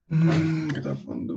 Gravando.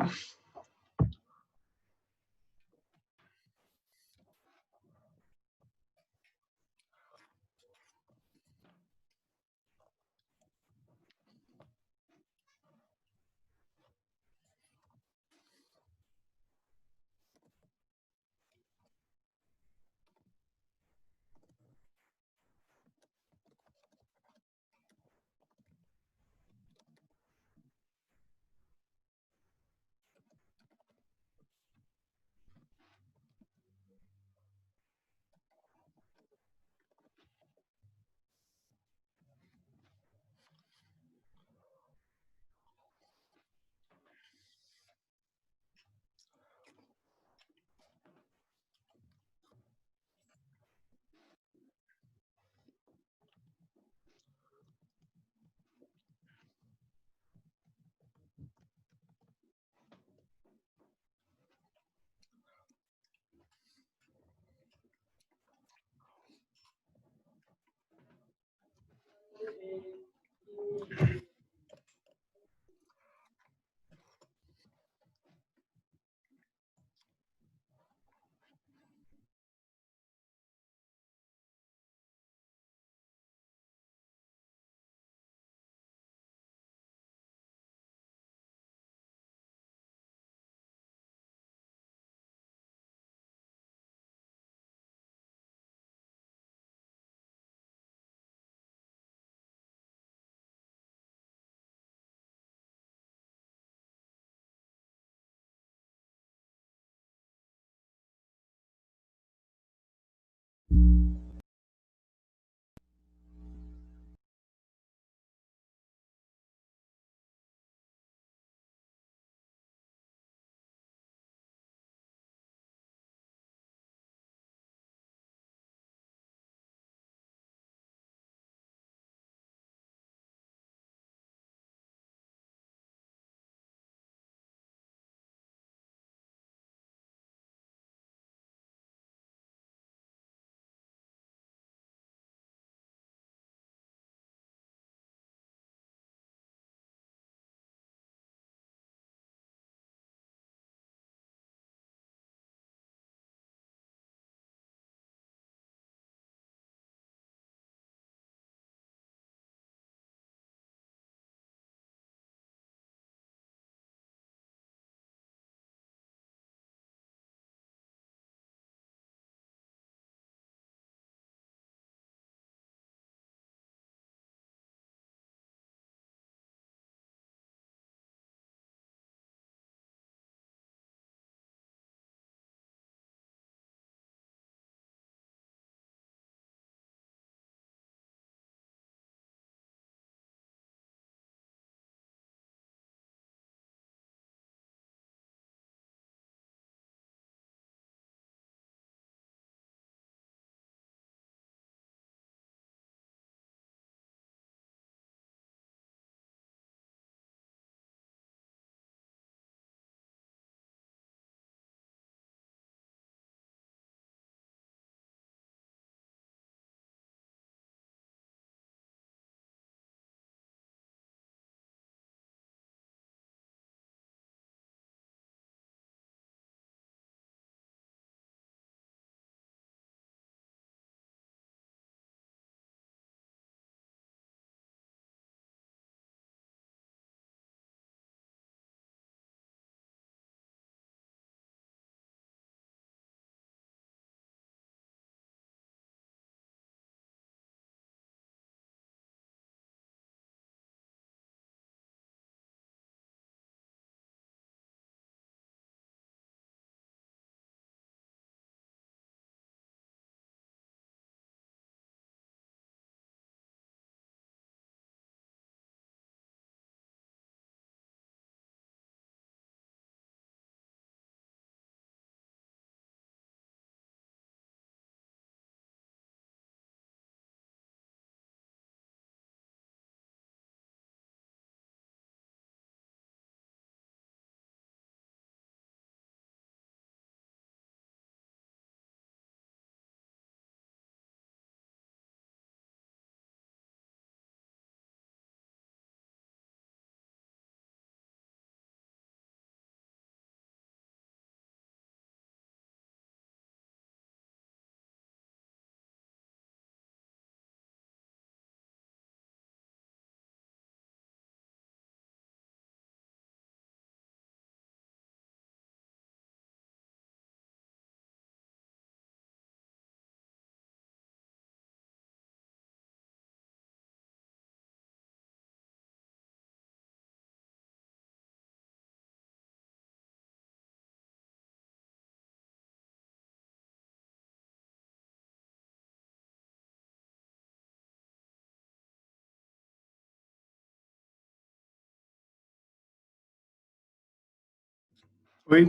Oi,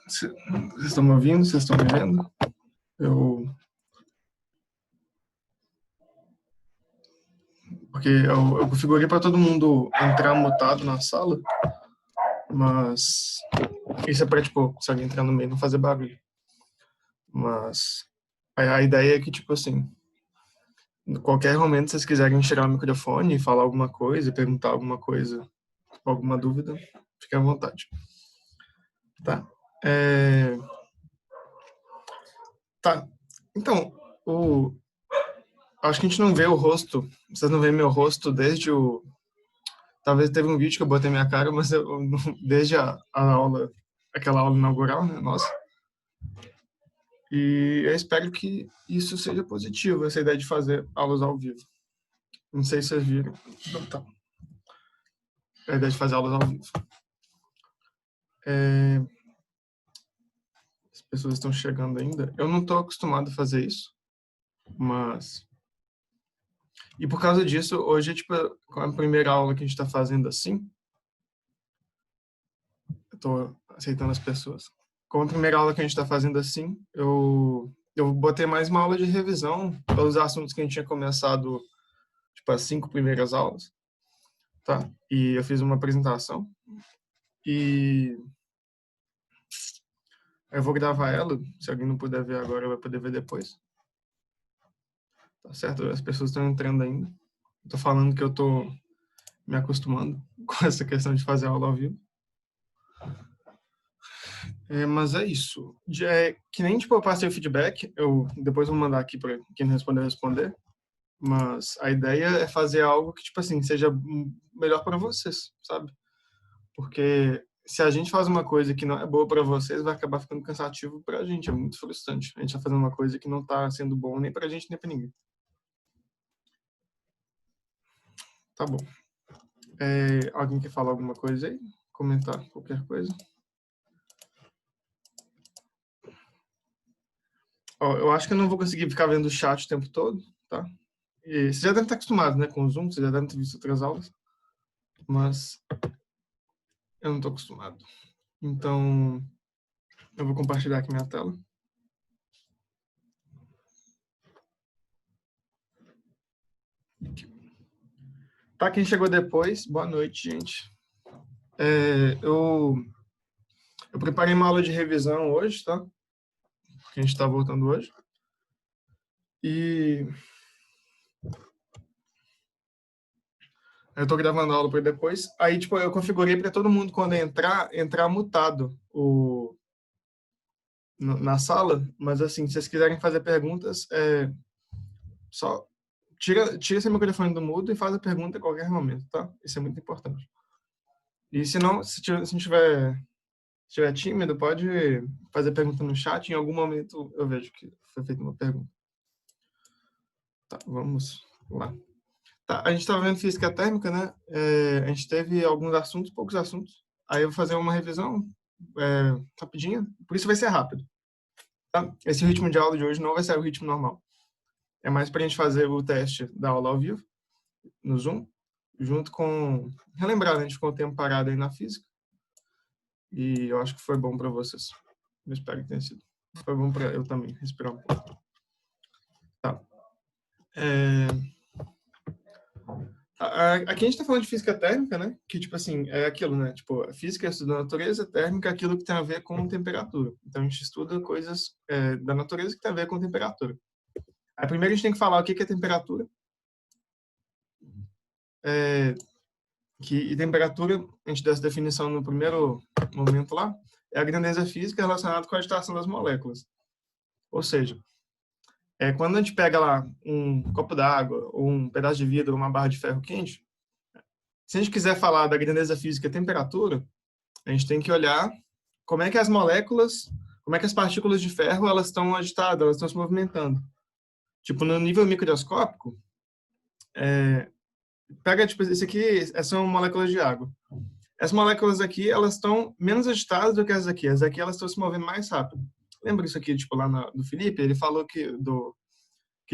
vocês estão me ouvindo? Vocês estão me vendo? Eu, porque eu configurei para todo mundo entrar mutado na sala, mas isso é para, tipo, se alguém entrar no meio não fazer barulho. Mas a ideia é que, tipo assim, em qualquer momento vocês quiserem tirar o microfone e falar alguma coisa, perguntar alguma coisa, alguma dúvida, fiquem à vontade. Tá? É, tá. Então, acho que a gente não vê o rosto, vocês não veem meu rosto desde o. Talvez teve um vídeo que eu botei minha cara, mas desde a aula, aquela aula inaugural, né, nossa. E eu espero que isso seja positivo, essa ideia de fazer aulas ao vivo. Não sei se vocês viram. Então, tá. A ideia de fazer aulas ao vivo. As pessoas estão chegando ainda. Eu não estou acostumado a fazer isso, mas... E por causa disso, hoje, tipo, com a primeira aula que a gente está fazendo assim, eu estou aceitando as pessoas. Com a primeira aula que a gente está fazendo assim, eu botei mais uma aula de revisão pelos assuntos que a gente tinha começado, tipo, as 5 primeiras aulas, tá? E eu fiz uma apresentação e eu vou gravar ela, se alguém não puder ver agora, vai poder ver depois. Tá certo? As pessoas estão entrando ainda. Tô falando que eu tô me acostumando com essa questão de fazer aula ao vivo. Mas é isso. Que nem, tipo, eu passei o feedback, eu depois vou mandar aqui para quem não responder. Mas a ideia é fazer algo que, tipo assim, seja melhor para vocês, sabe? Porque se a gente faz uma coisa que não é boa para vocês, vai acabar ficando cansativo para a gente. É muito frustrante. A gente tá fazendo uma coisa que não está sendo bom nem para a gente, nem para ninguém. Tá bom. Alguém quer falar alguma coisa aí? Comentar qualquer coisa? Ó, eu acho que eu não vou conseguir ficar vendo o chat o tempo todo, tá? E você já deve estar acostumado, né, com o Zoom, você já deve ter visto outras aulas, mas eu não estou acostumado. Então, eu vou compartilhar aqui minha tela. Tá, quem chegou depois, boa noite, gente. Eu preparei uma aula de revisão hoje, tá? Porque a gente está voltando hoje. E eu tô gravando a aula para depois. Aí, tipo, eu configurei para todo mundo, quando entrar mutado na sala. Mas, assim, se vocês quiserem fazer perguntas, só tira esse microfone do mudo e faz a pergunta a qualquer momento, tá? Isso é muito importante. E se não, se tiver tímido, pode fazer pergunta no chat. Em algum momento eu vejo que foi feita uma pergunta. Tá, vamos lá. Tá, a gente estava vendo física térmica, né? A gente teve alguns assuntos, poucos assuntos. Aí eu vou fazer uma revisão rapidinha, por isso vai ser rápido. Tá? Esse ritmo de aula de hoje não vai ser o ritmo normal. É mais para a gente fazer o teste da aula ao vivo, no Zoom, junto com... Relembrar, né? A gente ficou um tempo parado aí na física. E eu acho que foi bom para vocês. Eu espero que tenha sido. Foi bom para eu também, respirar um pouco. Tá. Aqui a gente está falando de física térmica, né? Que, tipo assim, é aquilo, né? Tipo, a física estuda a natureza, térmica é aquilo que tem a ver com temperatura. Então, a gente estuda coisas da natureza que tem a ver com temperatura. Aí, primeiro, a gente tem que falar o que é temperatura. E temperatura, a gente dá essa definição no primeiro momento lá, é a grandeza física relacionada com a agitação das moléculas. Ou seja, quando a gente pega lá um copo d'água, ou um pedaço de vidro, ou uma barra de ferro quente, se a gente quiser falar da grandeza física e temperatura, a gente tem que olhar como é que as moléculas, como é que as partículas de ferro elas estão agitadas, elas estão se movimentando. Tipo, no nível microscópico, pega, tipo, esse aqui, essas são moléculas de água. Essas moléculas aqui, elas estão menos agitadas do que as aqui. As aqui, elas estão se movendo mais rápido. Lembra isso aqui, tipo, lá do Felipe? Ele falou que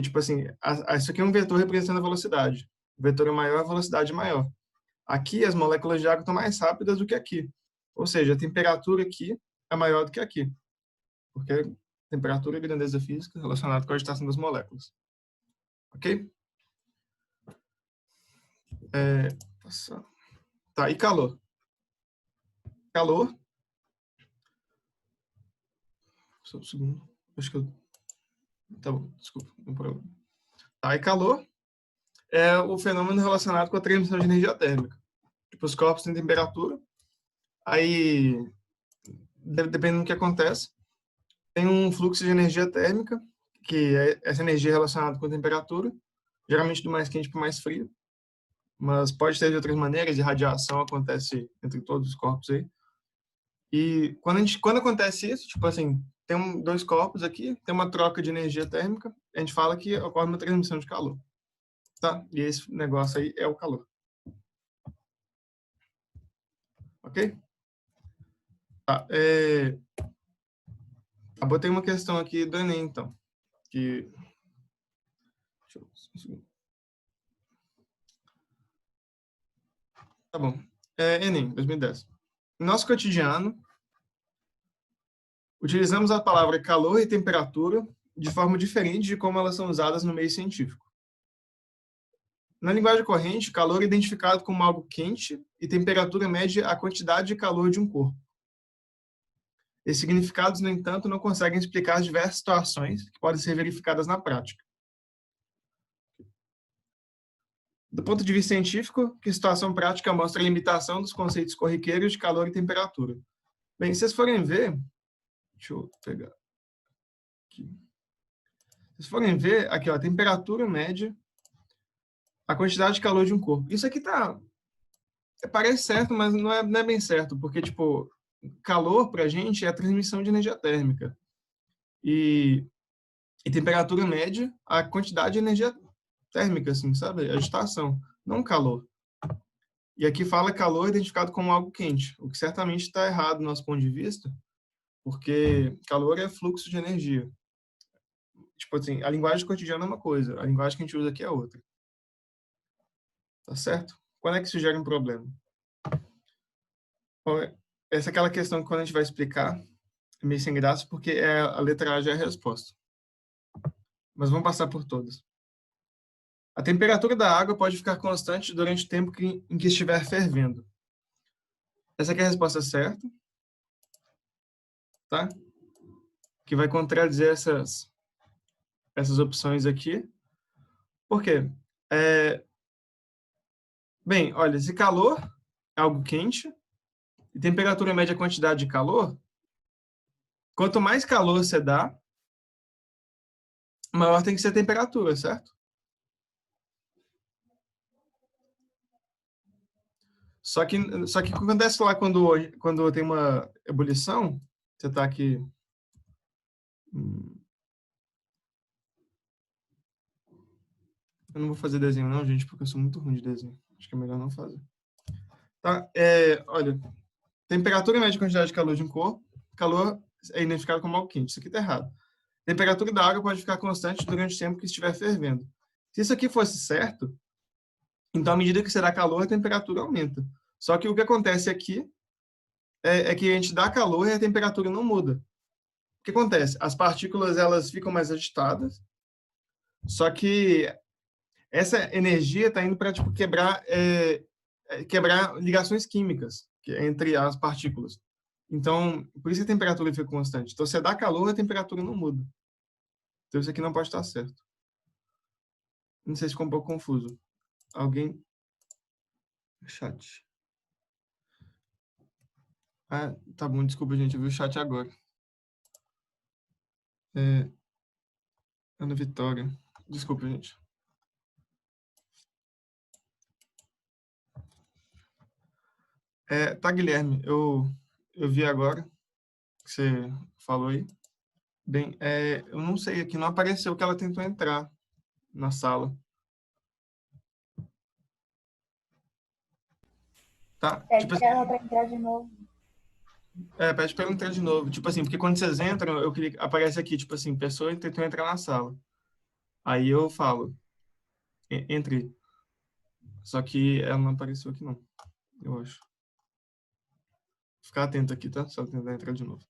tipo assim, isso aqui é um vetor representando a velocidade. O vetor é maior, a velocidade é maior. Aqui, as moléculas de água estão mais rápidas do que aqui. Ou seja, a temperatura aqui é maior do que aqui. Porque temperatura e grandeza física relacionada com a agitação das moléculas. Ok? Tá, e calor? Calor. Só um segundo. Acho que eu... Tá bom, desculpa, não tem problema. Tá, e calor é o fenômeno relacionado com a transmissão de energia térmica. Tipo, os corpos têm temperatura, aí, dependendo do que acontece, tem um fluxo de energia térmica, que é essa energia relacionada com a temperatura, geralmente do mais quente para o mais frio, mas pode ter de outras maneiras, e radiação acontece entre todos os corpos aí. E quando acontece isso, tipo assim, tem dois corpos aqui, tem uma troca de energia térmica, a gente fala que ocorre uma transmissão de calor. Tá? E esse negócio aí é o calor. Ok? Tá. Botei uma questão aqui do Enem, então. Que... Tá bom. Enem, 2010. Em nosso cotidiano, utilizamos a palavra calor e temperatura de forma diferente de como elas são usadas no meio científico. Na linguagem corrente, calor é identificado como algo quente e temperatura mede a quantidade de calor de um corpo. Esses significados, no entanto, não conseguem explicar as diversas situações que podem ser verificadas na prática. Do ponto de vista científico, que situação prática mostra a limitação dos conceitos corriqueiros de calor e temperatura. Bem, se vocês forem ver, deixa eu pegar aqui. Se vocês forem ver, aqui, ó, a temperatura média, a quantidade de calor de um corpo. Isso aqui parece certo, mas não é bem certo, porque, tipo, calor para a gente é a transmissão de energia térmica. E temperatura média, a quantidade de energia térmica, assim, sabe? Agitação, não calor. E aqui fala calor identificado como algo quente, o que certamente está errado do nosso ponto de vista, porque calor é fluxo de energia. Tipo assim, a linguagem cotidiana é uma coisa, a linguagem que a gente usa aqui é outra. Tá certo? Quando é que isso gera um problema? Essa é aquela questão que quando a gente vai explicar, é meio sem graça, porque a letra A já é a resposta. Mas vamos passar por todas. A temperatura da água pode ficar constante durante o tempo em que estiver fervendo. Essa aqui é a resposta certa. Tá? Que vai contradizer essas opções aqui. Por quê? Bem, olha, se calor é algo quente, e temperatura média é a quantidade de calor, quanto mais calor você dá, maior tem que ser a temperatura, certo? Só que o que acontece lá quando tem uma ebulição, você está aqui... Eu não vou fazer desenho não, gente, porque eu sou muito ruim de desenho. Acho que é melhor não fazer. Tá? Olha, temperatura média e quantidade de calor de um corpo, calor é identificado como algo quente. Isso aqui está errado. Temperatura da água pode ficar constante durante o tempo que estiver fervendo. Se isso aqui fosse certo, então à medida que você dá calor, a temperatura aumenta. Só que o que acontece aqui é que a gente dá calor e a temperatura não muda. O que acontece? As partículas elas ficam mais agitadas, só que essa energia está indo para tipo, quebrar ligações químicas entre as partículas. Então, por isso a temperatura fica constante. Então, você dá calor, a temperatura não muda. Então, isso aqui não pode estar certo. Não sei se ficou um pouco confuso. Alguém? Chat. Ah, tá bom, desculpa, gente. Eu vi o chat agora. Ana Vitória. Desculpa, gente. Tá, Guilherme. Eu vi agora que você falou aí. Bem, eu não sei, aqui não apareceu que ela tentou entrar na sala. Tá? Pede Tipo assim, pra ela pra entrar de novo. pede pra ela entrar de novo. Tipo assim, porque quando vocês entram, aparece aqui, tipo assim, pessoa tentou entrar na sala. Aí eu falo, entre. Só que ela não apareceu aqui, não. eu acho. Ficar atento aqui, tá? Só tentar entrar de novo.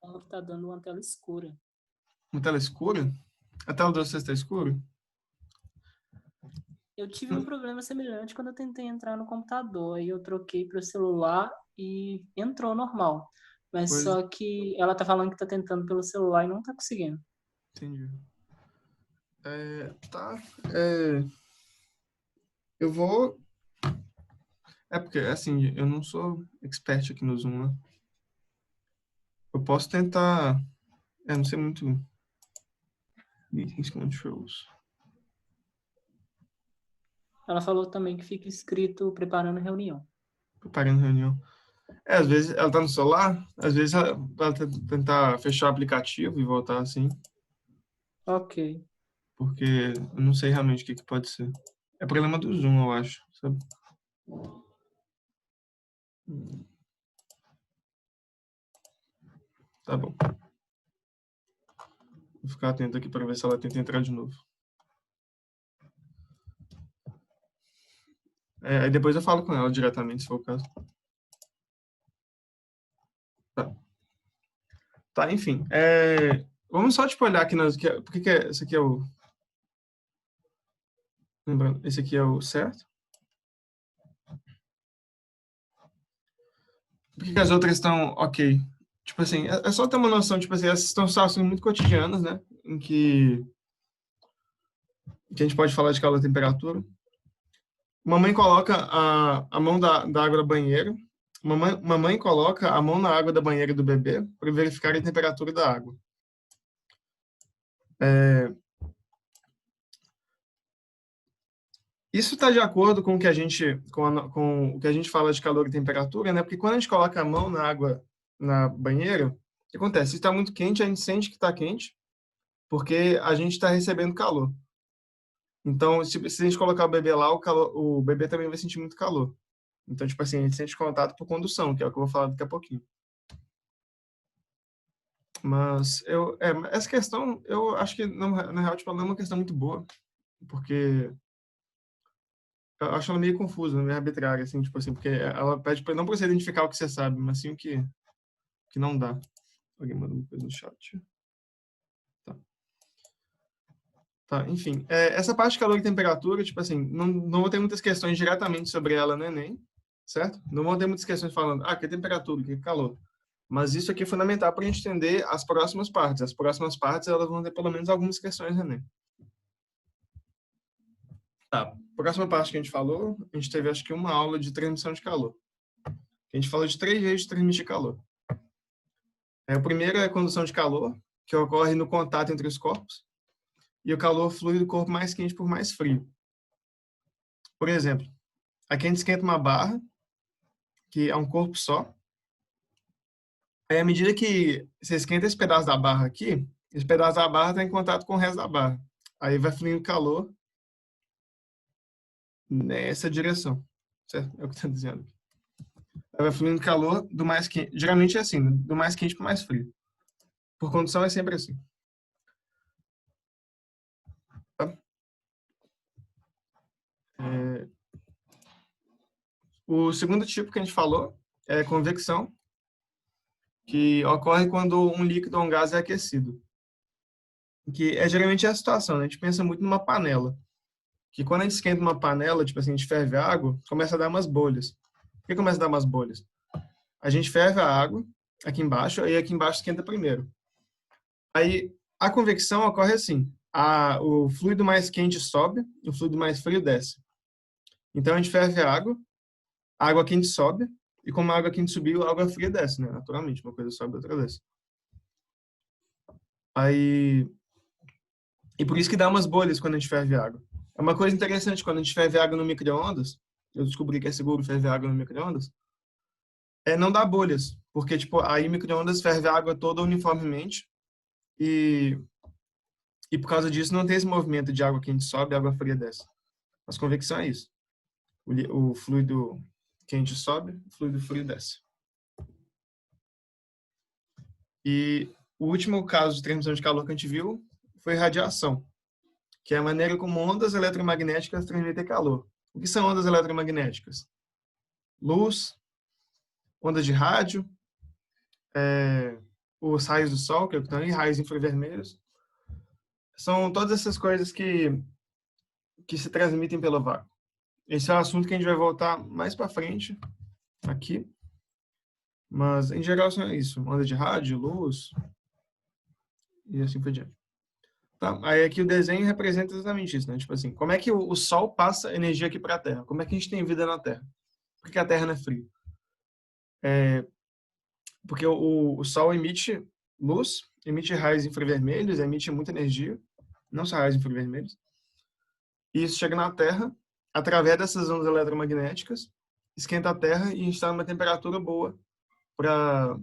Ela tá dando uma tela escura. Uma tela escura? A tela de vocês está escura? Eu tive um problema semelhante quando eu tentei entrar no computador. Aí eu troquei para o celular e entrou normal. Mas Pois, só que ela tá falando que tá tentando pelo celular e não tá conseguindo. entendi. Tá. Eu vou... É porque, assim, eu não sou expert aqui no Zoom, né? Eu posso tentar... não sei muito... Meetings controls. Ela falou também que fica escrito preparando reunião. Preparando reunião. Às vezes ela tá no celular, às vezes ela tentar fechar o aplicativo e voltar assim, Ok. porque eu não sei realmente o que pode ser. É problema do Zoom, eu acho, sabe? Tá bom. Vou ficar atento aqui para ver se ela tenta entrar de novo. Aí depois eu falo com ela diretamente, se for o caso. Tá, enfim. Vamos só, tipo, olhar aqui nas... Por que esse aqui é o... Lembrando, esse aqui é o certo. Por que as outras estão ok? Tipo assim, é só ter uma noção, tipo assim, essas estão situações muito cotidianas, né? Em que a gente pode falar de calor e temperatura. Mamãe coloca a mão da água da banheira. Mamãe coloca a mão na água da banheira do bebê para verificar a temperatura da água. Isso está de acordo com o que a gente com o que a gente fala de calor e temperatura, né? Porque quando a gente coloca a mão na água na banheira, o que acontece? Se está muito quente, a gente sente que está quente, porque a gente está recebendo calor. Então, se a gente colocar o bebê lá, o bebê também vai sentir muito calor. Então, tipo assim, a gente sente contato por condução, que é o que eu vou falar daqui a pouquinho. Mas essa questão, eu acho que, na real, tipo, ela é uma questão muito boa, porque eu acho ela meio confusa, meio arbitrária, assim, tipo assim, porque ela pede para não para você identificar o que você sabe, mas sim o que não dá. Alguém mandou uma coisa no chat. Tá. Tá, enfim. Essa parte de calor e temperatura, tipo assim, não vou ter muitas questões diretamente sobre ela no Enem, certo? Não vou ter muitas questões falando, que é temperatura, que é calor. Mas isso aqui é fundamental para a gente entender as próximas partes. As próximas partes, elas vão ter pelo menos algumas questões no Enem. Tá. Próxima parte que a gente falou, a gente teve acho que uma aula de transmissão de calor. A gente falou de 3 jeitos de transmitir calor. O primeiro é a condução de calor, que ocorre no contato entre os corpos, e o calor flui do corpo mais quente por mais frio. Por exemplo, aqui a gente esquenta uma barra, que é um corpo só. Aí, à medida que você esquenta esse pedaço da barra aqui, esse pedaço da barra está em contato com o resto da barra. Aí vai fluindo calor nessa direção. Certo? É o que está dizendo. Aí vai fluindo calor do mais quente. Geralmente é assim, né? Do mais quente para o mais frio. Por condução é sempre assim. Tá? O segundo tipo que a gente falou é convecção, que ocorre quando um líquido ou um gás é aquecido. Que é geralmente a situação, né? A gente pensa muito numa panela. Que quando a gente esquenta uma panela, tipo assim, a gente ferve a água, começa a dar umas bolhas. Por que começa a dar umas bolhas? A gente ferve a água aqui embaixo, aí aqui embaixo esquenta primeiro. Aí a convecção ocorre assim: o fluido mais quente sobe, o fluido mais frio desce. Então a gente ferve a água quente sobe, e como a água quente subiu, a água fria desce, né? Naturalmente, uma coisa sobe, outra desce. Aí, e por isso que dá umas bolhas quando a gente ferve água. É uma coisa interessante, quando a gente ferve água no micro-ondas, eu descobri que é seguro ferver água no micro-ondas, não dá bolhas, porque tipo, aí o micro-ondas ferve a água toda uniformemente e, e por causa disso não tem esse movimento de água quente sobe, água fria desce. Mas convecção é isso. O fluido quente sobe, o fluido frio desce. E o último caso de transmissão de calor que a gente viu foi radiação. que é a maneira como ondas eletromagnéticas transmitem calor. O que são ondas eletromagnéticas? Luz, ondas de rádio, os raios do sol, que estão aí, raios infravermelhos. São todas essas coisas que se transmitem pelo vácuo. Esse é um assunto que a gente vai voltar mais para frente aqui. Mas, em geral, é isso. Onda de rádio, luz e assim por diante. Tá? Aí aqui o desenho representa exatamente isso, né? Tipo assim, como é que o Sol passa energia aqui para a Terra? Como é que a gente tem vida na Terra? Por que a Terra não é fria? Porque o Sol emite luz, emite raios infravermelhos, emite muita energia, não só raios infravermelhos. E isso chega na Terra, através dessas ondas eletromagnéticas, esquenta a Terra e instala uma temperatura boa para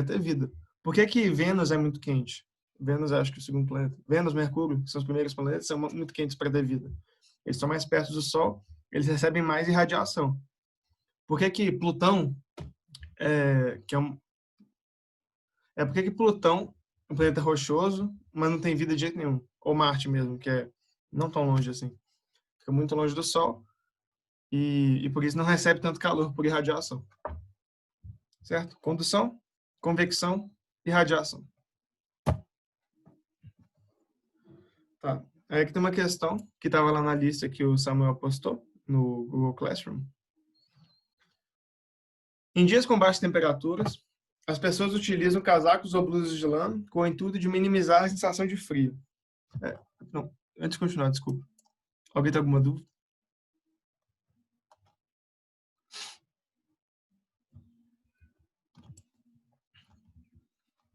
ter vida. Por que que Vênus é muito quente? Vênus, acho que é o segundo planeta. Vênus, Mercúrio, que são os primeiros planetas, são muito quentes para ter vida. Eles estão mais perto do Sol, eles recebem mais irradiação. Por que que Plutão, por que que Plutão é um planeta rochoso, mas não tem vida de jeito nenhum? Ou Marte mesmo, que é não tão longe assim. Fica muito longe do Sol e por isso não recebe tanto calor por irradiação. Certo? Condução, convecção e radiação. Tá. Aí aqui tem uma questão que estava lá na lista que o Samuel postou no Google Classroom. Em dias com baixas temperaturas, as pessoas utilizam casacos ou blusas de lã com o intuito de minimizar a sensação de frio. Não, antes de continuar, desculpa. Alguém tem alguma dúvida?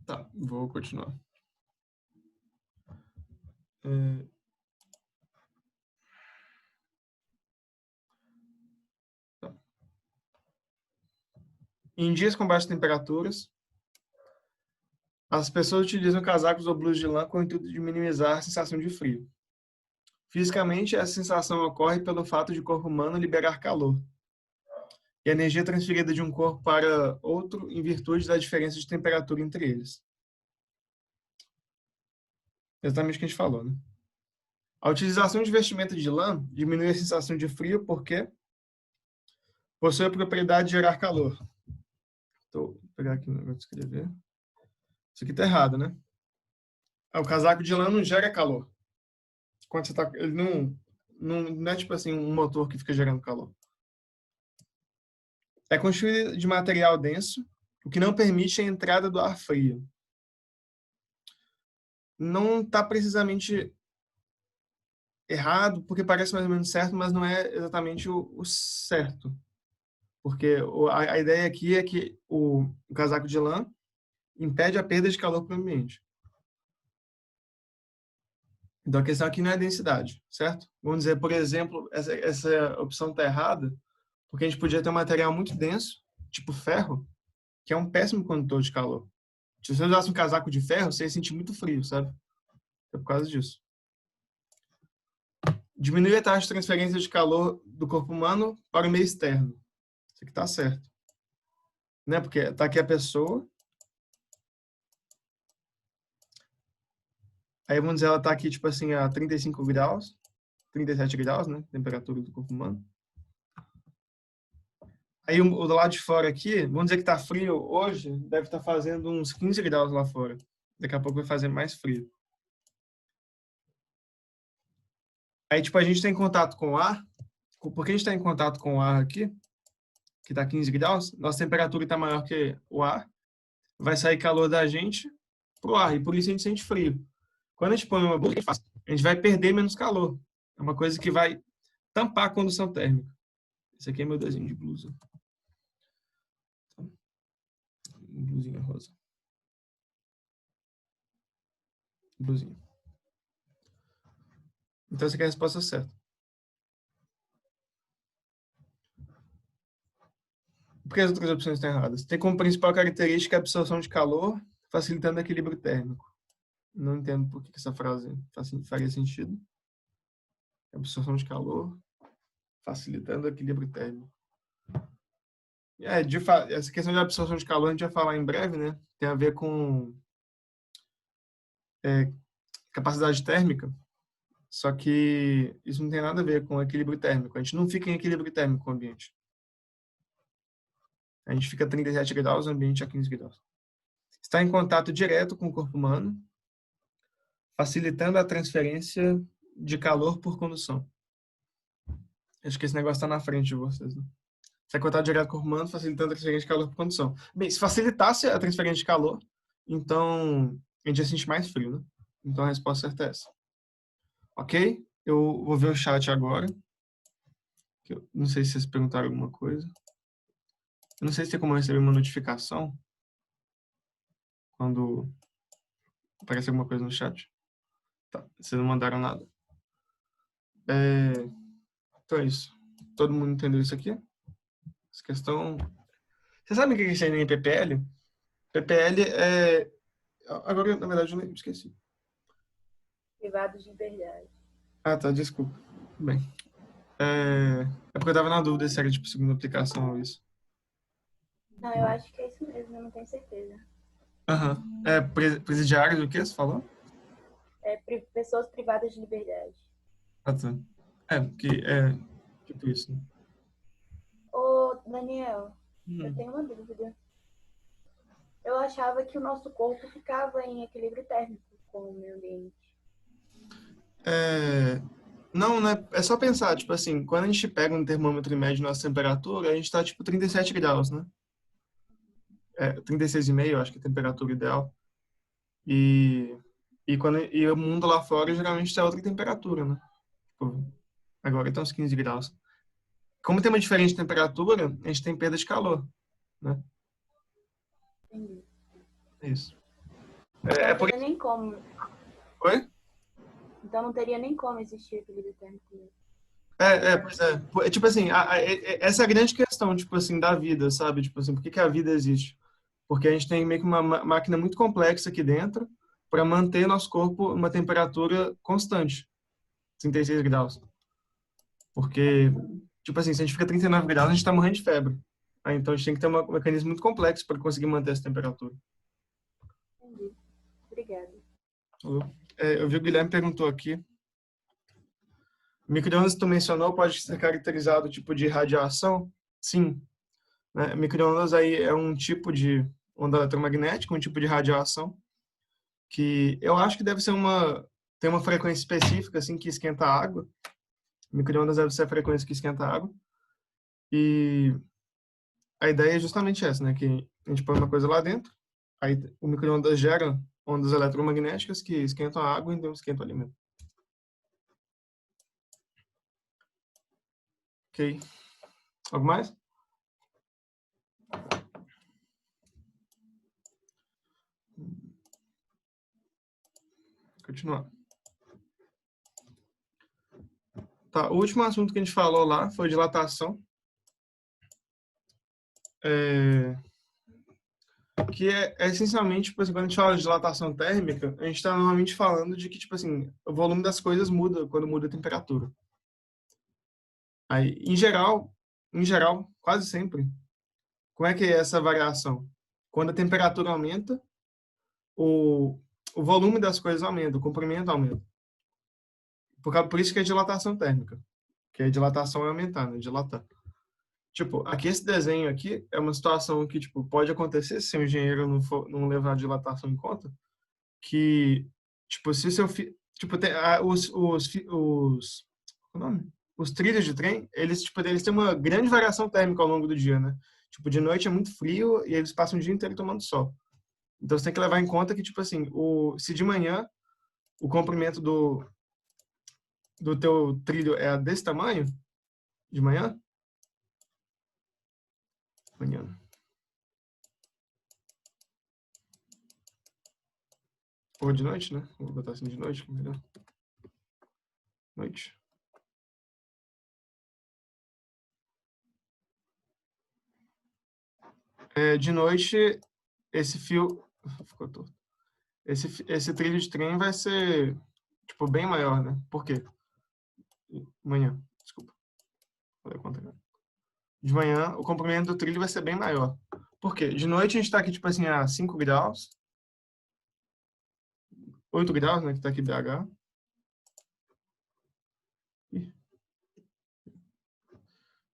Tá, vou continuar. Tá. Em dias com baixas temperaturas, as pessoas utilizam casacos ou blusas de lã com o intuito de minimizar a sensação de frio. Fisicamente, essa sensação ocorre pelo fato de o corpo humano liberar calor. E a energia é transferida de um corpo para outro em virtude da diferença de temperatura entre eles. Exatamente o que a gente falou, né? A utilização de vestimenta de lã diminui a sensação de frio porque possui a propriedade de gerar calor. Vou pegar aqui um negócio de escrever. Isso aqui está errado, né? O casaco de lã não gera calor. Quando você tá, ele não é tipo assim um motor que fica gerando calor. É construído de material denso, o que não permite a entrada do ar frio. Não está precisamente errado, porque parece mais ou menos certo, mas não é exatamente o certo. Porque a ideia aqui é que o casaco de lã impede a perda de calor para o ambiente. Então, a questão aqui não é a densidade, certo? Vamos dizer, por exemplo, essa opção está errada, porque a gente podia ter um material muito denso, tipo ferro, que é um péssimo condutor de calor. Se você usasse um casaco de ferro, você ia sentir muito frio, sabe? É por causa disso. Diminuir a taxa de transferência de calor do corpo humano para o meio externo. Isso aqui está certo. Né? Porque está aqui a pessoa. Aí, vamos dizer, ela está aqui, tipo assim, a 35 graus, 37 graus, né? Temperatura do corpo humano. Aí, o do lado de fora aqui, vamos dizer que está frio hoje, deve estar fazendo uns 15 graus lá fora. Daqui a pouco vai fazer mais frio. Aí, tipo, a gente tem contato com o ar. Porque a gente está em contato com o ar aqui, que está 15 graus, nossa temperatura está maior que o ar, vai sair calor da gente pro ar, e por isso a gente sente frio. Quando a gente põe uma blusa, a gente vai perder menos calor. É uma coisa que vai tampar a condução térmica. Esse aqui é meu desenho de blusa. Blusinha rosa. Blusinha. Então, essa aqui é a resposta certa. Por que as outras opções estão erradas? Tem como principal característica a absorção de calor, facilitando o equilíbrio térmico. Não entendo por que essa frase faria sentido. Absorção de calor, facilitando o equilíbrio térmico. Essa questão de absorção de calor a gente vai falar em breve, né? Tem a ver com capacidade térmica. Só que isso não tem nada a ver com equilíbrio térmico. A gente não fica em equilíbrio térmico com o ambiente. A gente fica a 37 graus, o ambiente a 15 graus. Está em contato direto com o corpo humano, facilitando a transferência de calor por condução. Acho que esse negócio está na frente de vocês, né? Está em contato direto com o corpo humano, facilitando a transferência de calor por condução. Bem, se facilitasse a transferência de calor, então a gente ia sentir mais frio, né? Então a resposta certa é essa. Ok? Eu vou ver o chat agora. Eu não sei se vocês perguntaram alguma coisa. Eu não sei se tem como receber uma notificação quando aparece alguma coisa no chat. Tá, vocês não mandaram nada. Então é isso. Todo mundo entendeu isso aqui? Essa questão... Você sabe o que é isso aí em PPL? PPL é... Agora, na verdade, eu nem esqueci. Privados de liberdade. Ah, tá, desculpa. Bem. É porque eu tava na dúvida se era tipo segunda aplicação ou isso. Não, eu acho que é isso mesmo, eu não tenho certeza. Aham. É presidiários, o que você falou? É pessoas privadas de liberdade. Ah, tá. É tipo isso, né? Ô, Daniel, eu tenho uma dúvida. Eu achava que o nosso corpo ficava em equilíbrio térmico com o meio ambiente. Não, né? É só pensar, tipo assim, quando a gente pega um termômetro e mede nossa temperatura, a gente tá tipo 37 graus, né? 36,5, eu acho que é a temperatura ideal. E o mundo lá fora geralmente tá outra temperatura, né? Tipo, agora tá uns 15 graus. Como tem uma diferença de temperatura, a gente tem perda de calor, né? Entendi. É isso. Então não por teria nem como. Oi? Então não teria nem como existir equilíbrio térmico. Pois é. Tipo assim, essa é a grande questão, tipo assim, da vida, sabe? Tipo assim, por que a vida existe? Porque a gente tem meio que uma máquina muito complexa aqui dentro para manter nosso corpo uma temperatura constante, 36 graus. Porque, tipo assim, se a gente fica 39 graus, a gente está morrendo de febre. Então a gente tem que ter um mecanismo muito complexo para conseguir manter essa temperatura. Entendi. Obrigada. Eu vi o Guilherme perguntou aqui. O micro-ondas que tu mencionou pode ser caracterizado tipo de radiação? Sim. Né? Micro-ondas aí é um tipo de onda eletromagnética, um tipo de radiação que eu acho que deve ser tem uma frequência específica assim que esquenta a água. Micro-ondas deve ser a frequência que esquenta a água. E a ideia é justamente essa, né, que a gente põe uma coisa lá dentro, aí o micro-ondas gera ondas eletromagnéticas que esquentam a água e então esquentam o alimento. Ok. Algo mais? Continuar. Tá, o último assunto que a gente falou lá foi dilatação. Que é essencialmente, tipo assim, quando a gente fala de dilatação térmica, a gente está normalmente falando de que, tipo assim, o volume das coisas muda quando muda a temperatura. Aí, em geral, quase sempre, como é que é essa variação? Quando a temperatura aumenta, o, o volume das coisas aumenta, o comprimento aumenta. Por isso que é dilatação térmica, que a dilatação é aumentar, né? Dilatar. Tipo, aqui esse desenho aqui é uma situação que, tipo, pode acontecer se o engenheiro não levar a dilatação em conta, que, tipo, se seu tipo, tem, qual é o nome? Os trilhos de trem, eles têm uma grande variação térmica ao longo do dia, né? Tipo, de noite é muito frio e eles passam o dia inteiro tomando sol. Então você tem que levar em conta que, tipo assim, se de manhã o comprimento do teu trilho é desse tamanho, de manhã, ou de noite, né? Vou botar assim de noite, que é melhor. Noite. De noite, esse fio... Ficou torto. Esse trilho de trem vai ser, tipo, bem maior, né? Por quê? Manhã, desculpa. Falei o contrário. De manhã, o comprimento do trilho vai ser bem maior. Por quê? De noite a gente tá aqui, tipo assim, a 5 graus. 8 graus, né? Que tá aqui BH.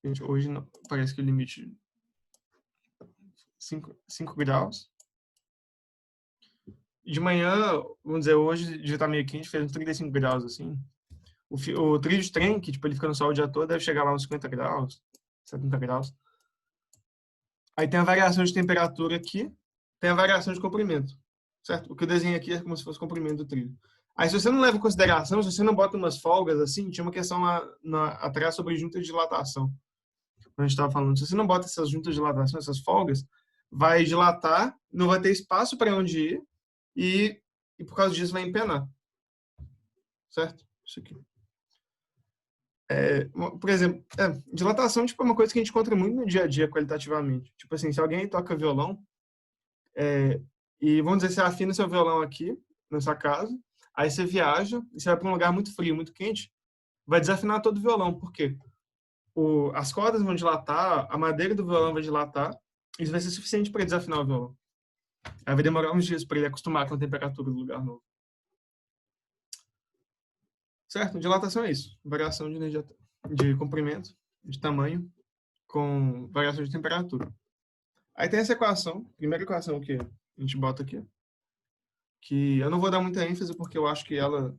Gente, hoje não, parece que o limite 5 graus. De manhã, vamos dizer, hoje já tá meio quente, fez uns 35 graus, assim. O trilho de trem, que tipo, ele fica no sol o dia todo, deve chegar lá uns 50 graus, 70 graus. Aí tem a variação de temperatura aqui, tem a variação de comprimento, certo? O que eu desenho aqui é como se fosse o comprimento do trilho. Aí, se você não leva em consideração, se você não bota umas folgas assim, tinha uma questão atrás sobre juntas de dilatação. A gente estava falando, se você não bota essas juntas de dilatação, essas folgas, vai dilatar, não vai ter espaço para onde ir e por causa disso vai empenar. Certo? Isso aqui. Por exemplo, dilatação tipo, é uma coisa que a gente encontra muito no dia a dia qualitativamente. Tipo assim, se alguém toca violão, e vamos dizer, você afina seu violão aqui, na sua casa, aí você viaja, e você vai para um lugar muito frio, muito quente, vai desafinar todo o violão. Por quê? As cordas vão dilatar, a madeira do violão vai dilatar, isso vai ser suficiente para desafinar o violão. Aí vai demorar uns dias para ele acostumar com a temperatura do lugar novo. Certo? Dilatação é isso. Variação de energia, de comprimento, de tamanho, com variação de temperatura. Aí tem essa equação, primeira equação que a gente bota aqui, que eu não vou dar muita ênfase porque eu acho que ela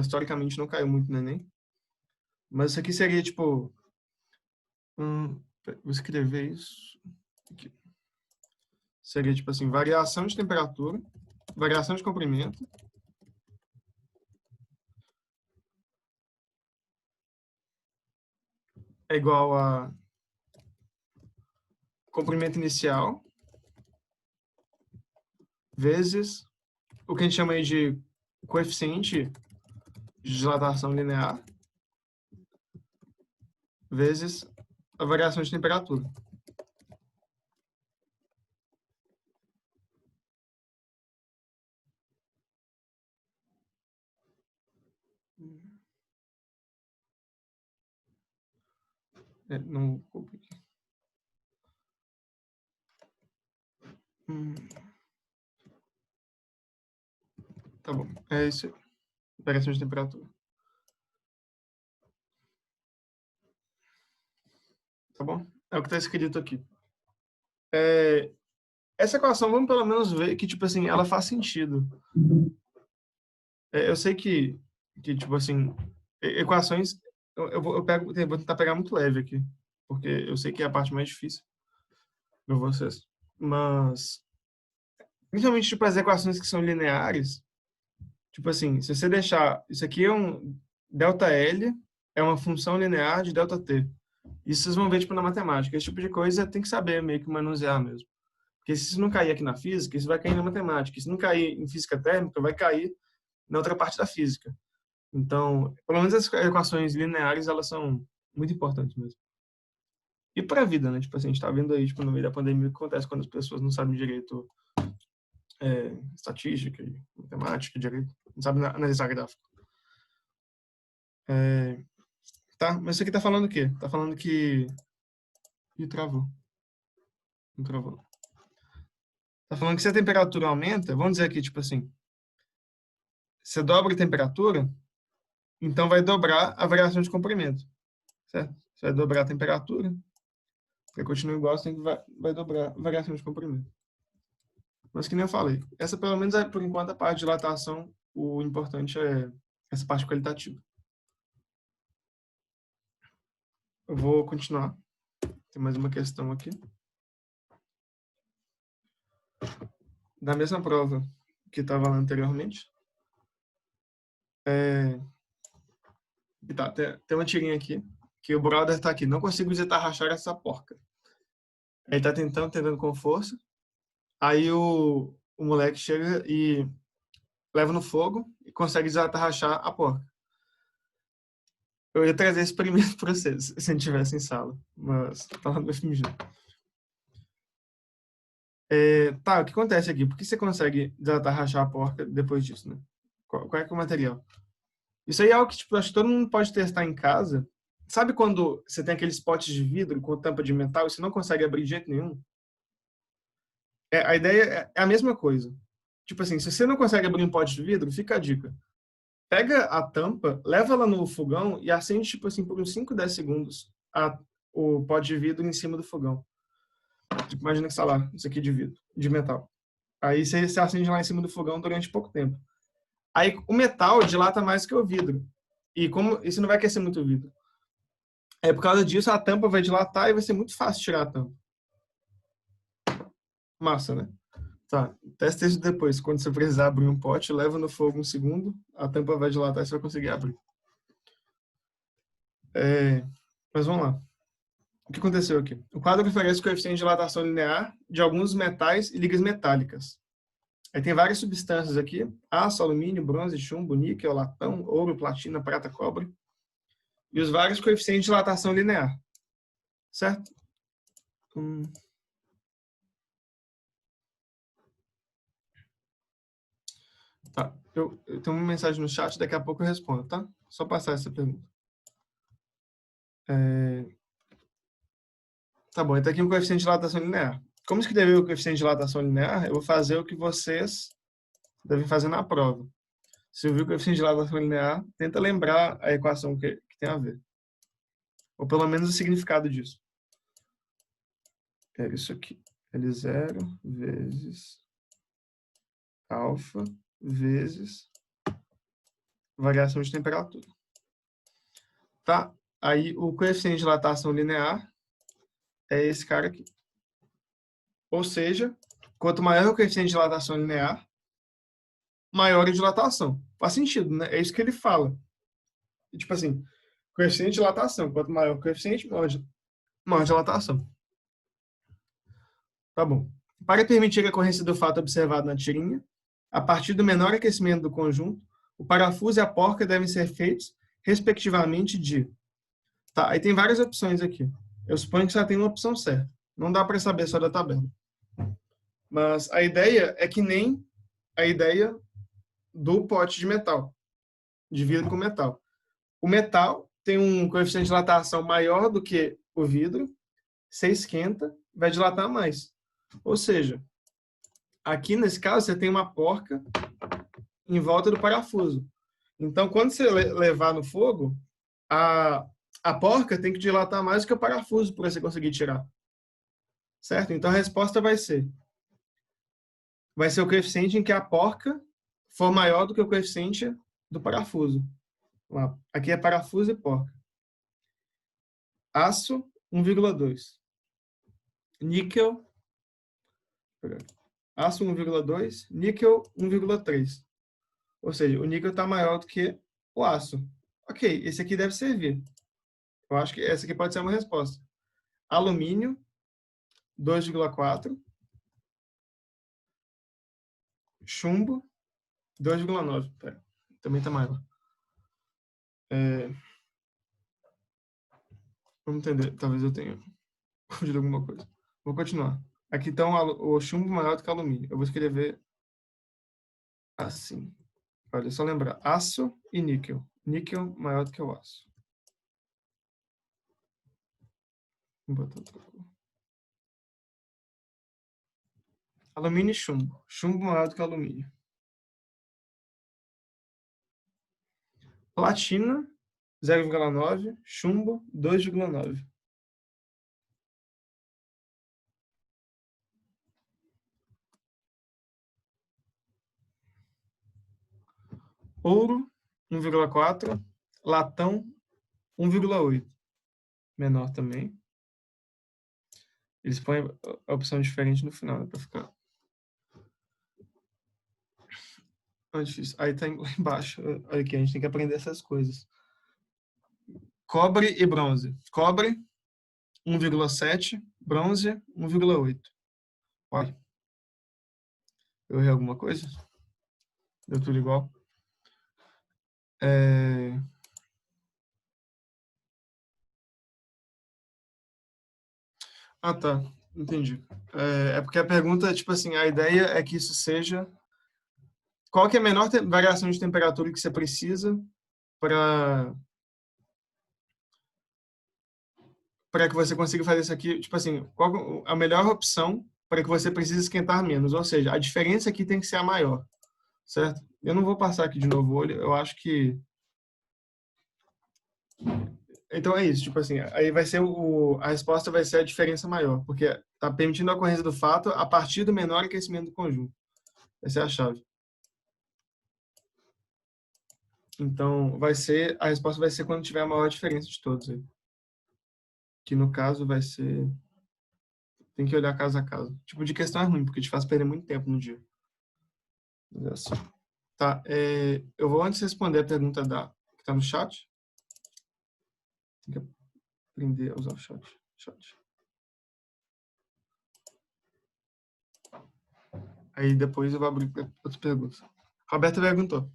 historicamente não caiu muito no Enem. Mas isso aqui seria tipo... vou escrever isso aqui. Seria tipo assim, variação de temperatura, variação de comprimento, é igual a comprimento inicial vezes o que a gente chama aí de coeficiente de dilatação linear vezes a variação de temperatura. Não complique. Tá bom, é isso aí. Variação de temperatura. Tá bom? É o que está escrito aqui. Essa equação, vamos pelo menos ver que, tipo assim, ela faz sentido. Eu sei que tipo assim, equações, vou tentar pegar muito leve aqui, porque eu sei que é a parte mais difícil para vocês. Mas, principalmente, tipo, as equações que são lineares, tipo assim, se você deixar, isso aqui é um ΔL, é uma função linear de ΔT. Isso vocês vão ver, tipo, na matemática. Esse tipo de coisa tem que saber meio que manusear mesmo. Porque se isso não cair aqui na física, isso vai cair na matemática. Se não cair em física térmica, vai cair na outra parte da física. Então, pelo menos as equações lineares, elas são muito importantes mesmo. E para a vida, né? Tipo assim, a gente tá vendo aí, tipo, no meio da pandemia, o que acontece quando as pessoas não sabem direito estatística, matemática, direito, não sabem analisar gráfico. Tá, mas isso aqui tá falando o quê? Tá falando que... Ih, travou. Não travou. Tá falando que se a temperatura aumenta, vamos dizer aqui, tipo assim, você dobra a temperatura, então vai dobrar a variação de comprimento, certo? Você vai dobrar a temperatura, para continuar igual, você tem que vai dobrar a variação de comprimento. Mas que nem eu falei, essa pelo menos é, por enquanto, a parte de dilatação, o importante é essa parte qualitativa. Eu vou continuar. Tem mais uma questão aqui. Da mesma prova que estava lá anteriormente. Tá, tem uma tirinha aqui, que o brother tá aqui. Não consigo desatarrachar essa porca. Ele tá tentando com força. Aí o moleque chega e leva no fogo e consegue desatarrachar a porca. Eu ia trazer esse primeiro para vocês, se a gente estivesse em sala. Mas tá lá no FMG. Tá, o que acontece aqui? Por que você consegue desatarrachar a porca depois disso, né? Qual é que é o material? Isso aí é algo que, tipo, acho que todo mundo pode testar em casa. Sabe quando você tem aqueles potes de vidro com tampa de metal e você não consegue abrir de jeito nenhum? A ideia é a mesma coisa. Tipo assim, se você não consegue abrir um pote de vidro, fica a dica. Pega a tampa, leva ela no fogão e acende, tipo assim, por uns 5, 10 segundos o pote de vidro em cima do fogão. Tipo, imagina que está lá, isso aqui de vidro, de metal. Aí você acende lá em cima do fogão durante pouco tempo. Aí o metal dilata mais que o vidro. E como isso não vai aquecer muito o vidro. Aí por causa disso a tampa vai dilatar e vai ser muito fácil tirar a tampa. Massa, né? Tá, testa isso depois. Quando você precisar abrir um pote, leva no fogo um segundo, a tampa vai dilatar e você vai conseguir abrir. Mas vamos lá. O que aconteceu aqui? O quadro oferece o coeficiente de dilatação linear de alguns metais e ligas metálicas. Aí tem várias substâncias aqui: aço, alumínio, bronze, chumbo, níquel, latão, ouro, platina, prata, cobre. E os vários coeficientes de dilatação linear. Certo? Tá. Eu tenho uma mensagem no chat, daqui a pouco eu respondo, tá? Só passar essa pergunta. Tá bom, então aqui um coeficiente de dilatação linear. Como escrever o coeficiente de dilatação linear? Eu vou fazer o que vocês devem fazer na prova. Se eu vi o coeficiente de dilatação linear, tenta lembrar a equação que tem a ver. Ou pelo menos o significado disso. É isso aqui. L0 vezes alfa vezes variação de temperatura. Tá? Aí o coeficiente de dilatação linear é esse cara aqui. Ou seja, quanto maior o coeficiente de dilatação linear, maior a dilatação. Faz sentido, né? É isso que ele fala. E, tipo assim, coeficiente de dilatação. Quanto maior o coeficiente, maior a dilatação. Tá bom. Para permitir a ocorrência do fato observado na tirinha, a partir do menor aquecimento do conjunto, o parafuso e a porca devem ser feitos, respectivamente, de... Tá, aí tem várias opções aqui. Eu suponho que só tem uma opção certa. Não dá para saber só da tabela. Mas a ideia é que nem a ideia do pote de metal, de vidro com metal. O metal tem um coeficiente de dilatação maior do que o vidro, você esquenta, vai dilatar mais. Ou seja, aqui nesse caso você tem uma porca em volta do parafuso. Então, quando você levar no fogo, a porca tem que dilatar mais do que o parafuso para você conseguir tirar. Certo? Então, a resposta vai ser o coeficiente em que a porca for maior do que o coeficiente do parafuso. Aqui é parafuso e porca. Aço, 1,2. Níquel, aço 1,2, níquel 1,3. Ou seja, o níquel está maior do que o aço. Ok, esse aqui deve servir. Eu acho que essa aqui pode ser uma resposta. Alumínio, 2,4. Chumbo, 2,9. Também está maior. Vamos entender. Talvez eu tenha confundido alguma coisa. Vou continuar. Aqui está o chumbo maior do que o alumínio. Eu vou escrever assim. Olha, só lembrar. Aço e níquel. Níquel maior do que o aço. Vou botar outra cor. Alumínio e chumbo. Chumbo maior do que alumínio. Platina, 0,9. Chumbo, 2,9. Ouro, 1,4. Latão, 1,8. Menor também. Eles põem a opção diferente no final, né, para ficar. Aí tá lá embaixo. Olha aqui, a gente tem que aprender essas coisas. Cobre e bronze. Cobre, 1,7. Bronze, 1,8. Olha. Eu errei alguma coisa? Deu tudo igual? Ah, tá. Entendi. É porque a pergunta, tipo assim, a ideia é que isso seja... Qual que é a menor variação de temperatura que você precisa para que você consiga fazer isso aqui? Tipo assim, qual a melhor opção para que você precise esquentar menos? Ou seja, a diferença aqui tem que ser a maior, certo? Eu não vou passar aqui de novo o olho. Eu acho que Então é isso, tipo assim, aí vai ser a resposta vai ser a diferença maior, porque está permitindo a ocorrência do fato a partir do menor aquecimento do conjunto. Essa é a chave. Então, a resposta vai ser quando tiver a maior diferença de todos aí. Que no caso vai ser, tem que olhar caso a caso. Tipo de questão é ruim, porque te faz perder muito tempo no dia. Mas é assim. Tá, eu vou antes responder a pergunta que está no chat. Tem que aprender a usar o chat. Aí depois eu vou abrir para outras perguntas. Roberta perguntou.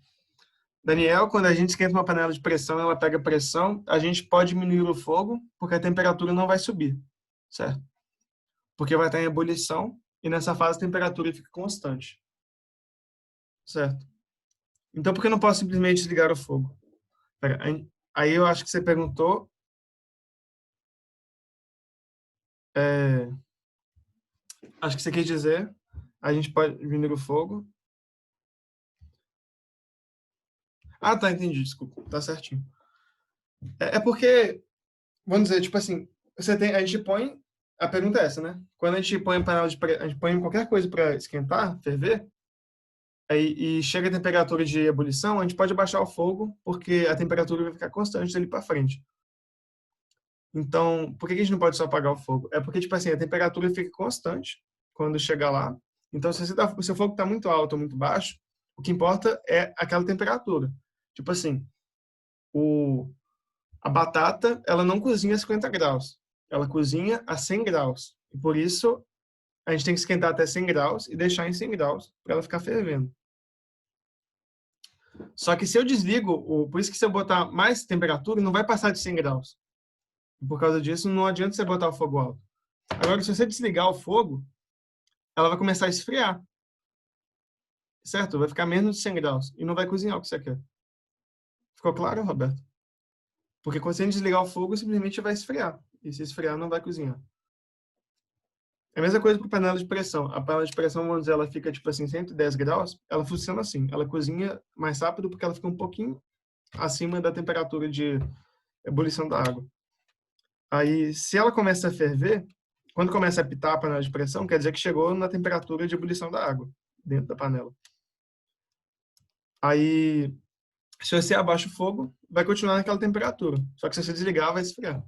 Daniel, quando a gente esquenta uma panela de pressão, ela pega pressão, a gente pode diminuir o fogo, porque a temperatura não vai subir, certo? Porque vai estar em ebulição, e nessa fase a temperatura fica constante, certo? Então, por que eu não posso simplesmente desligar o fogo? Pera, aí eu acho que você perguntou... acho que você quer dizer, a gente pode diminuir o fogo. Ah, tá, entendi, desculpa, tá certinho. É porque, vamos dizer, tipo assim, a gente põe, a pergunta é essa, né? Quando a gente põe a gente põe qualquer coisa para esquentar, ferver, aí, e chega a temperatura de ebulição, a gente pode abaixar o fogo, porque a temperatura vai ficar constante dali para frente. Então, por que a gente não pode só apagar o fogo? É porque, tipo assim, a temperatura fica constante quando chegar lá. Então, se o seu fogo está muito alto ou muito baixo, o que importa é aquela temperatura. Tipo assim, a batata, ela não cozinha a 50 graus. Ela cozinha a 100 graus. E por isso, a gente tem que esquentar até 100 graus e deixar em 100 graus para ela ficar fervendo. Só que se eu desligo, por isso que se eu botar mais temperatura, não vai passar de 100 graus. E por causa disso, não adianta você botar o fogo alto. Agora, se você desligar o fogo, ela vai começar a esfriar. Certo? Vai ficar menos de 100 graus. E não vai cozinhar o que você quer. Ficou claro, Roberto? Porque quando você desligar o fogo, simplesmente vai esfriar. E se esfriar, não vai cozinhar. É a mesma coisa para a panela de pressão. A panela de pressão, vamos dizer, ela fica tipo assim, 110 graus. Ela funciona assim. Ela cozinha mais rápido porque ela fica um pouquinho acima da temperatura de ebulição da água. Aí, se ela começa a ferver, quando começa a apitar a panela de pressão, quer dizer que chegou na temperatura de ebulição da água dentro da panela. Aí, se você abaixa o fogo, vai continuar naquela temperatura. Só que se você desligar, vai esfriar.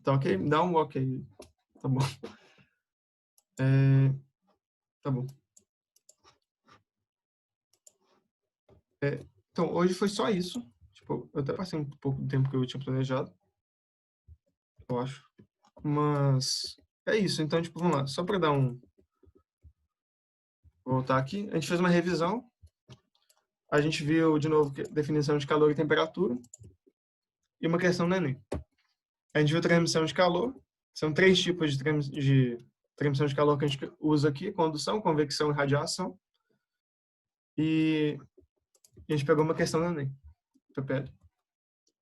Tá ok? Dá um ok. Tá bom. Tá bom. Então, hoje foi só isso. Tipo, eu até passei um pouco do tempo que eu tinha planejado. Eu acho. Mas é isso. Então, tipo, vamos lá. Só para dar um... Voltar aqui. A gente fez uma revisão. A gente viu, de novo, definição de calor e temperatura. E uma questão no Enem. A gente viu transmissão de calor. São 3 tipos de transmissão de calor que a gente usa aqui: condução, convecção e radiação. E a gente pegou uma questão no Enem. PPL.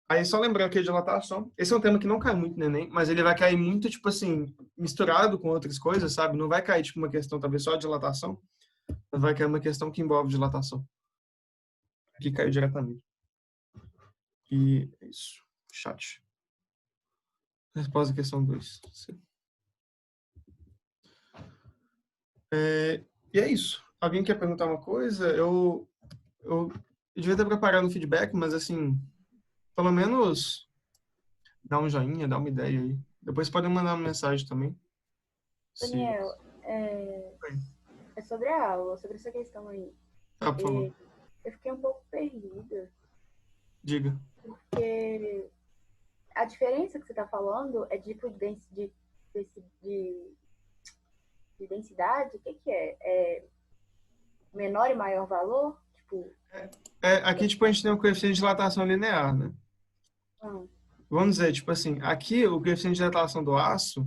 Aí só lembrando aqui de dilatação. Esse é um tema que não cai muito no Enem, mas ele vai cair muito, tipo assim, misturado com outras coisas, sabe? Não vai cair, tipo, uma questão talvez só de dilatação, mas vai cair uma questão que envolve dilatação. Aqui caiu diretamente. E é isso. Chat. Resposta à questão 2. E é isso. Alguém quer perguntar uma coisa? Eu devia ter preparado um feedback, mas assim, pelo menos dá um joinha, dá uma ideia aí. Depois podem mandar uma mensagem também. Daniel, é sobre a aula, sobre essa questão aí. Ah, por favor. Eu fiquei um pouco perdida. Diga. Porque a diferença que você está falando é tipo de densidade? O que é? É menor e maior valor? Tipo... Aqui, tipo, a gente tem um coeficiente de dilatação linear, né? Vamos dizer, tipo assim, aqui o coeficiente de dilatação do aço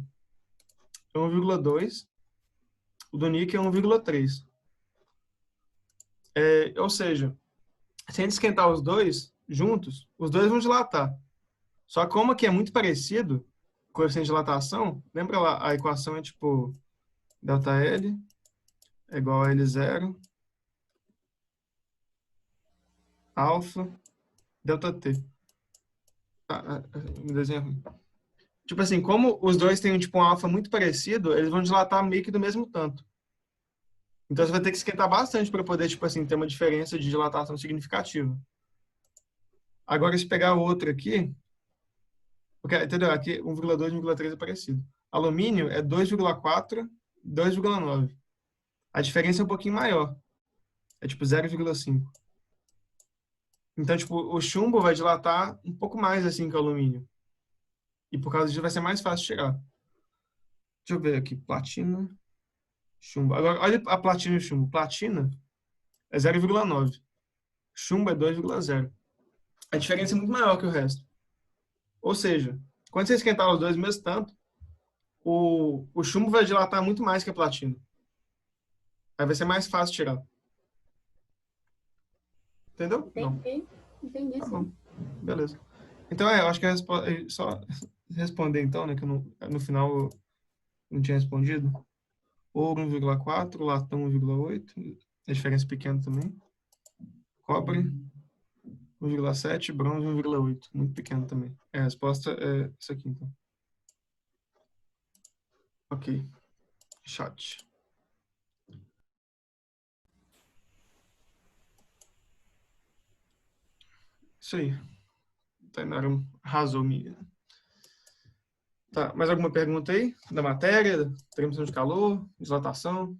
é 1,2, o do níquel é 1,3. Ou seja, se a gente esquentar os dois juntos, os dois vão dilatar. Só que como aqui é muito parecido, o coeficiente de dilatação, lembra lá, a equação é tipo ΔL é igual a L0, alfa, ΔT. Um desenho ruim. Tipo assim, como os dois têm tipo, um alfa muito parecido, eles vão dilatar meio que do mesmo tanto. Então você vai ter que esquentar bastante para poder, tipo assim, ter uma diferença de dilatação significativa. Agora, se pegar o outro aqui, porque, entendeu? Aqui 1,2 e 1,3 é parecido. Alumínio é 2,4, 2,9. A diferença é um pouquinho maior. É tipo 0,5. Então, tipo, o chumbo vai dilatar um pouco mais assim que o alumínio. E por causa disso vai ser mais fácil de tirar. Deixa eu ver aqui. Platina, chumbo. Agora, olha a platina e o chumbo. Platina é 0,9. Chumbo é 2,0. A diferença é muito maior que o resto. Ou seja, quando você esquentar os dois mesmo tanto, o chumbo vai dilatar muito mais que a platina. Aí vai ser mais fácil tirar. Entendeu? Não. Entendi, Tá sim. bom. Beleza. Então, eu acho que só responder então, né, que no final eu não tinha respondido. Ouro 1,4, latão 1,8, a diferença pequena também. Cobre 1,7, bronze 1,8, muito pequeno também. A resposta é isso aqui, então. Ok. Chat. Isso aí. Tainara arrasou, minha. Tá, mais alguma pergunta aí? Da matéria? Transmissão de calor? Dilatação?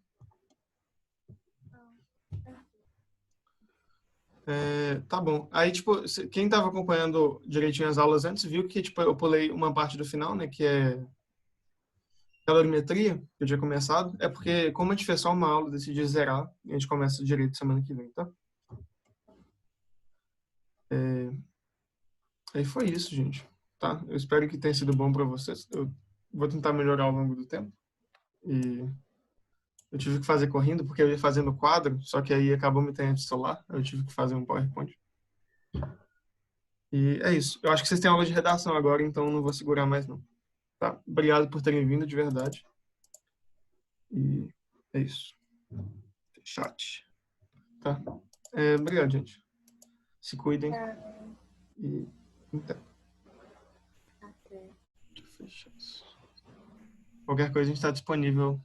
Tá bom. Aí, tipo, quem estava acompanhando direitinho as aulas antes viu que, tipo, eu pulei uma parte do final, né, que é calorimetria, que eu tinha começado. É porque, como a gente fez só uma aula, decidi zerar, e a gente começa direito semana que vem, tá? Aí foi isso, gente. Tá? Eu espero que tenha sido bom para vocês. Eu vou tentar melhorar ao longo do tempo. E eu tive que fazer correndo, porque eu ia fazendo quadro, só que aí acabou me tendo de celular. Eu tive que fazer um PowerPoint. E é isso. Eu acho que vocês têm aula de redação agora, então não vou segurar mais, não. Tá? Obrigado por terem vindo, de verdade. E é isso. Chat. Tá? Obrigado, gente. Se cuidem. E até. Deixa eu fechar isso. Qualquer coisa a gente está disponível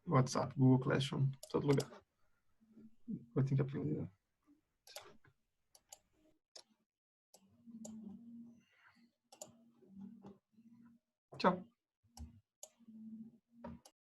no WhatsApp, Google Classroom, todo lugar. Eu tenho que aprender. Tchau.